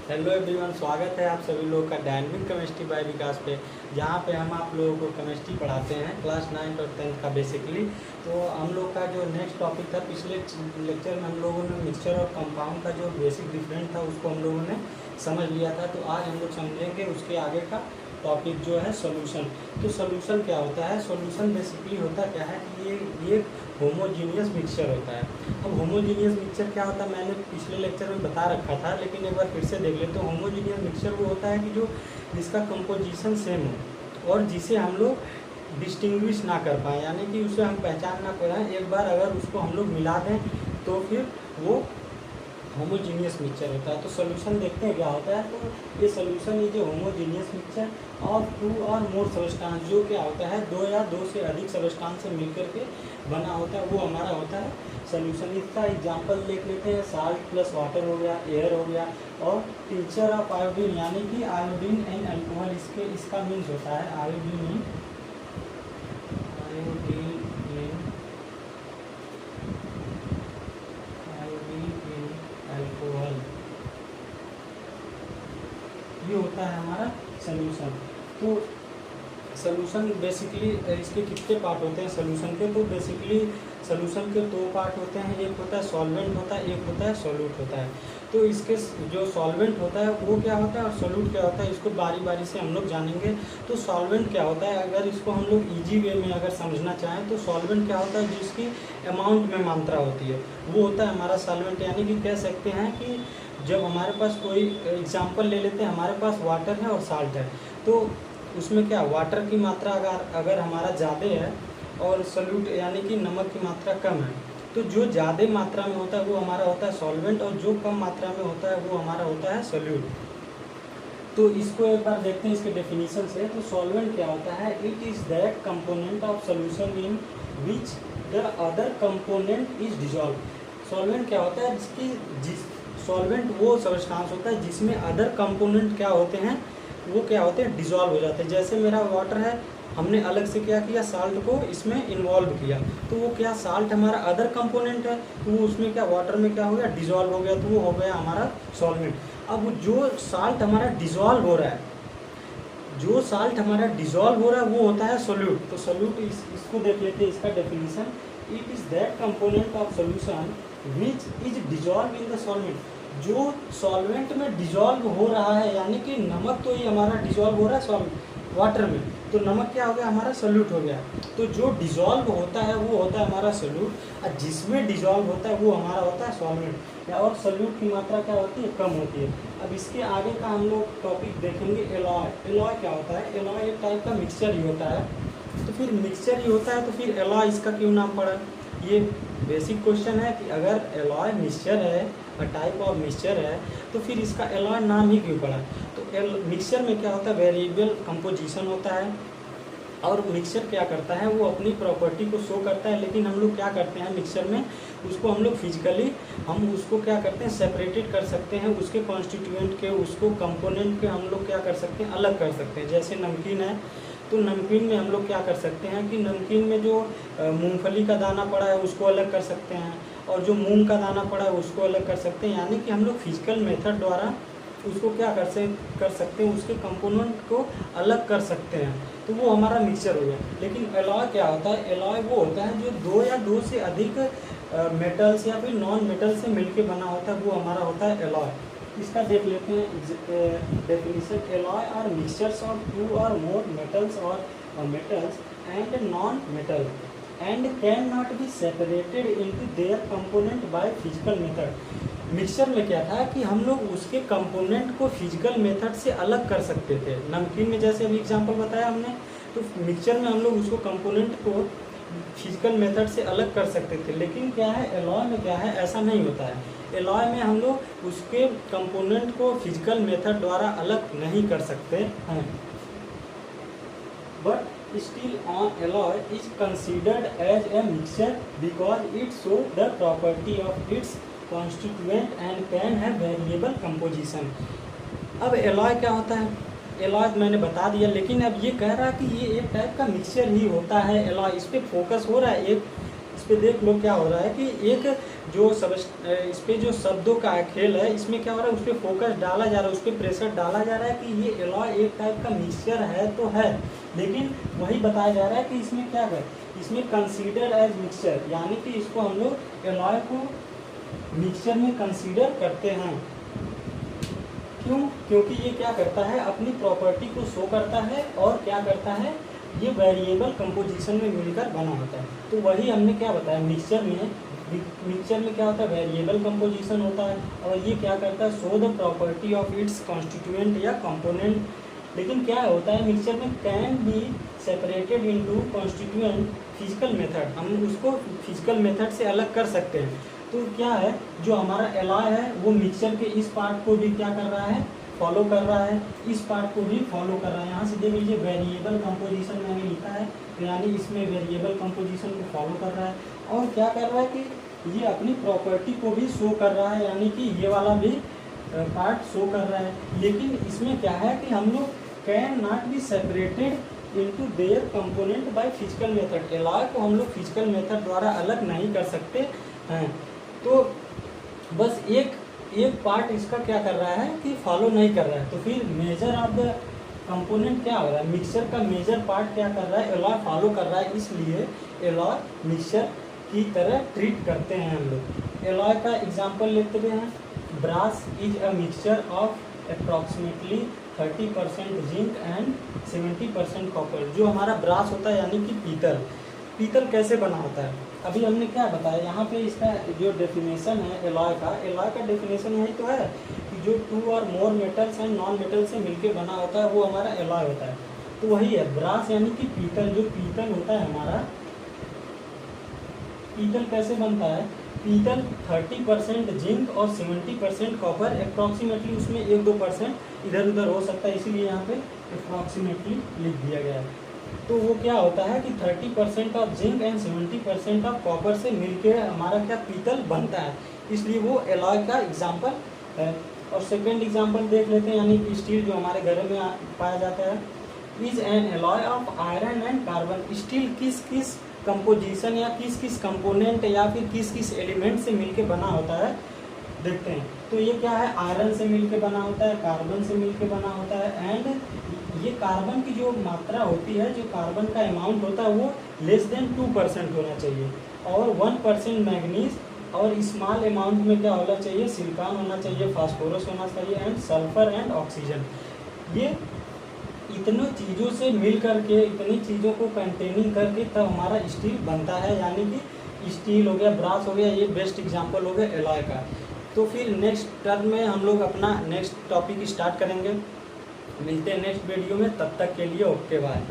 Hello everyone, स्वागत है आप सभी लोग का डायनेमिक केमिस्ट्री बाय विकास पे, जहाँ पे हम आप लोगों को केमिस्ट्री पढ़ाते हैं क्लास 9 और 10 का बेसिकली। तो हम लोग का जो नेक्स्ट टॉपिक था, पिछले लेक्चर में हम लोगों ने मिक्सचर और कंपाउंड का जो बेसिक डिफरेंस था उसको हम लोगों ने समझ लिया था। तो आज हम लोग समझेंगे उसके आगे का टॉपिक जो है सोल्यूशन। तो सोल्यूशन क्या होता है? सोल्यूशन बेसिकली होता क्या है कि ये होमोजीनियस मिक्सचर होता है। अब होमोजीनियस मिक्सचर क्या होता है मैंने पिछले लेक्चर में बता रखा था, लेकिन एक बार फिर से देख लेते। तो होमोजीनियस मिक्सचर वो होता है कि जो जिसका कंपोजिशन सेम हो और जिसे हम लोग डिस्टिंग्विश ना कर पाएँ, यानी कि उसे हम पहचान ना पाएँ। एक बार अगर उसको हम लोग मिला दें तो फिर वो होमोजीनियस मिक्सचर होता है। तो सोल्यूशन देखते हैं क्या होता है। तो ये सोल्यूशन ये जो homogeneous mixture of two or more substance, जो क्या होता है दो या दो से अधिक सबस्टांस से मिलकर के बना होता है, वो हमारा होता है सोल्यूशन। इसका एग्जांपल देख लेते हैं। साल्ट प्लस वाटर हो गया, एयर हो गया, और टिंचर ऑफ आयोडीन, यानी कि आयोडीन एंड अल्कोहल। इसका मीन्स होता है आयोडीन इन अल्कोहल, ये होता है हमारा सोल्यूशन। तो सोल्यूशन बेसिकली इसके कितने पार्ट होते हैं सोल्यूशन के? तो बेसिकली सोल्यूशन के दो पार्ट होते हैं, एक होता है सॉल्वेंट होता है, एक होता है सोल्यूट होता है। तो इसके जो सॉल्वेंट होता है वो क्या होता है और सोल्यूट क्या होता है, इसको बारी बारी से हम लोग जानेंगे। तो सॉल्वेंट क्या होता है, अगर इसको हम लोग ईजी वे में अगर समझना चाहें तो सॉल्वेंट क्या होता है, जिसकी अमाउंट में मात्रा होती है वो होता है हमारा सॉल्वेंट। यानी कि कह सकते हैं कि जब हमारे पास कोई एग्जाम्पल ले लेते हैं, हमारे पास वाटर है और साल्ट है, तो उसमें क्या वाटर की मात्रा अगर हमारा ज़्यादा है और सोल्यूट यानी कि नमक की मात्रा कम है, तो जो ज़्यादा मात्रा में होता है वो हमारा होता है सॉल्वेंट, और जो कम मात्रा में होता है वो हमारा होता है सोल्यूट। तो इसको एक बार देखते हैं इसके डेफिनेशन से। तो सॉल्वेंट क्या होता है? It is that component of solution in which the other component is dissolve. Solvent क्या होता है? सॉल्वेंट वो सब्सटेंस होता है जिसमें अदर कंपोनेंट क्या होते हैं, वो क्या होते हैं, डिजॉल्व हो जाते हैं। जैसे मेरा वाटर है, हमने अलग से क्या किया, साल्ट को इसमें इन्वॉल्व किया, तो वो क्या साल्ट हमारा अदर कंपोनेंट है, तो वो उसमें क्या वाटर में क्या हो गया, डिजॉल्व हो गया, तो वो हो गया हमारा सॉल्वेंट। अब जो साल्ट हमारा डिजॉल्व हो रहा है, जो साल्ट हमारा डिजॉल्व हो रहा है वो होता है सोल्यूट। तो सोल्यूट इसको देख लेते हैं, इसका definition. It is that component of solution which is dissolve in the solvent. जो सॉल्वेंट में डिजॉल्व हो रहा है, यानी कि नमक तो ये हमारा डिजॉल्व हो रहा है वाटर में, तो नमक क्या हो गया, हमारा सोल्यूट हो गया। तो जो डिजॉल्व होता है वो होता है हमारा सोल्यूट, और जिसमें डिजॉल्व होता है वो हमारा होता है सॉल्वेंट। और सोल्यूट की मात्रा क्या होती है, कम होती है। अब इसके आगे का हम लोग टॉपिक देखेंगे एलॉय। एलॉय क्या होता है? एलॉय एक टाइप का मिक्सचर ही होता है। तो फिर मिक्सचर ही होता है तो फिर एलॉय इसका क्यों नाम पड़ा? ये बेसिक क्वेश्चन है कि अगर एलॉय मिक्सचर है, टाइप ऑफ मिक्सचर है, तो फिर इसका एलॉय नाम ही क्यों पड़ा? तो मिक्सचर में क्या होता है, वेरिएबल कंपोजिशन होता है, और मिक्सचर क्या करता है, वो अपनी प्रॉपर्टी को शो करता है। लेकिन हम लोग क्या करते हैं मिक्सचर में, उसको हम लोग फिजिकली हम उसको क्या करते हैं, सेपरेटेड कर सकते हैं, उसके कॉन्स्टिट्यूएंट के, उसको कंपोनेंट के हम लोग क्या कर सकते हैं, अलग कर सकते हैं। जैसे नमकीन है, तो नमकीन में हम लोग क्या कर सकते हैं कि नमकीन में जो मूंगफली का दाना पड़ा है उसको अलग कर सकते हैं, और जो मूंग का दाना पड़ा है उसको अलग कर सकते हैं। यानी कि हम लोग फिजिकल मेथड द्वारा उसको क्या कर सकते हैं, उसके कंपोनेंट को अलग कर सकते हैं, तो वो हमारा मिक्सचर हो गया। लेकिन एलॉय क्या होता है? एलॉय वो होता है जो दो या दो से अधिक मेटल्स या फिर नॉन मेटल से मिलके बना होता है, वो हमारा होता है एलॉय। इसका देख लेते हैं definition. Alloy are mixtures of two or more metals or metals and non metal and can not be separated into their component by physical method. Mixture में क्या था कि हम लोग उसके कंपोनेंट को फिजिकल मेथड से अलग कर सकते थे। नमकीन में जैसे अभी एग्जांपल बताया हमने, तो मिक्सचर में हम लोग उसको कंपोनेंट को फिजिकल मेथड से अलग कर सकते थे। लेकिन क्या है, एलॉय में क्या है, ऐसा नहीं होता है। एलॉय में हम लोग उसके कंपोनेंट को फिजिकल मेथड द्वारा अलग नहीं कर सकते हैं। But still on alloy is considered as a mixture because it shows the property of its constituent and can have variable composition। अब एलॉय क्या होता है? एलॉय मैंने बता दिया, लेकिन अब ये कह रहा है कि ये एक टाइप का मिक्सचर ही होता है एलॉय। इस पर फोकस हो रहा है, एक इस पर देख लो क्या हो रहा है कि एक जो सब इस पे जो शब्दों का खेल है, इसमें क्या हो रहा है, उस पर फोकस डाला जा रहा है, उस पर प्रेशर डाला जा रहा है कि ये एलॉय एक टाइप का मिक्सचर है तो है, लेकिन वही बताया जा रहा है कि इसमें क्या है, इसमें कंसीडर एज मिक्सचर, यानी कि इसको हम लोग एलॉय को मिक्सचर में कंसीडर करते हैं। क्यों? क्योंकि ये क्या करता है, अपनी प्रॉपर्टी को शो करता है और क्या करता है, ये वेरिएबल कंपोजिशन में मिलकर बना होता है। तो वही हमने क्या बताया, मिक्सचर में क्या होता है, वेरिएबल कंपोजिशन होता है, और ये क्या करता है, show the property of its constituent या कंपोनेंट। लेकिन क्या होता है, मिक्सचर में can be separated into constituent physical method, हम उसको फिजिकल मेथड से अलग कर सकते हैं। तो क्या है, जो हमारा एलॉय है वो मिक्सचर के इस पार्ट को भी क्या कर रहा है, फॉलो कर रहा है, इस पार्ट को भी फॉलो कर रहा है। यहाँ से देख लीजिए वेरिएबल कंपोजिशन मैंने लिखा है, तो यानी इसमें वेरिएबल कंपोजिशन को फॉलो कर रहा है, और क्या कर रहा है कि ये अपनी प्रॉपर्टी को भी शो कर रहा है, यानी कि ये वाला भी पार्ट शो कर रहा है। लेकिन इसमें क्या है कि हम लोग can not be separated into their component by physical method, alloy को हम लोग फिजिकल मेथड द्वारा अलग नहीं कर सकते हैं। तो बस एक पार्ट इसका क्या कर रहा है कि फॉलो नहीं कर रहा है, तो फिर मेजर ऑफ द कंपोनेंट क्या हो रहा है, मिक्सचर का मेजर पार्ट क्या कर रहा है, एलॉय फॉलो कर रहा है, इसलिए एलॉय मिक्सचर की तरह ट्रीट करते हैं हम लोग। एलॉय का एग्जांपल लेते हैं, brass is a mixture of approximately 30% zinc and 70% copper. जो हमारा ब्रास होता है यानी कि पीतल कैसे बना होता है, अभी हमने क्या बताया, यहाँ पे इसका जो डेफिनेशन है एलॉय का डेफिनेशन यही तो है कि जो 2 और more metals and non metal से मिलके बना होता है वो हमारा एलॉय होता है। तो वही है ब्रास यानी कि पीतल, जो पीतल होता है हमारा, पीतल कैसे बनता है, पीतल 30% जिंक और 70% कॉपर, अप्रॉक्सीमेटली उसमें 1-2% इधर उधर हो सकता है, इसीलिए यहाँ पे अप्रॉक्सीमेटली लिख दिया गया है। तो वो क्या होता है कि 30% of zinc and 70% of copper से मिलके हमारा क्या पीतल बनता है, इसलिए वो एलॉय का एग्जांपल है। और सेकंड एग्जांपल देख लेते हैं, यानी कि स्टील जो हमारे घर में पाया जाता है, is an alloy of iron and carbon. Steel किस किस कंपोजिशन या किस किस कंपोनेंट या फिर किस किस एलिमेंट से मिलके बना होता है देखते हैं। तो ये क्या है, आयरन से मिलके बना होता है, कार्बन से मिलके बना होता है, एंड ये कार्बन की जो मात्रा होती है, जो कार्बन का अमाउंट होता है वो लेस देन 2% होना चाहिए, और 1% मैग्नीज, और स्मॉल अमाउंट में क्या होना चाहिए, सिलिकॉन होना चाहिए, फास्फोरस होना चाहिए, एंड सल्फर एंड ऑक्सीजन। ये इतनी चीज़ों से मिल करके, इतनी चीज़ों को कंटेनिंग करके तब हमारा स्टील बनता है, यानी कि स्टील हो गया, ब्रास हो गया, ये बेस्ट एग्जांपल हो गया एलॉय का। तो फिर नेक्स्ट टर्म में हम लोग अपना नेक्स्ट टॉपिक स्टार्ट करेंगे, मिलते हैं नेक्स्ट वीडियो में, तब तक के लिए ओके बाय।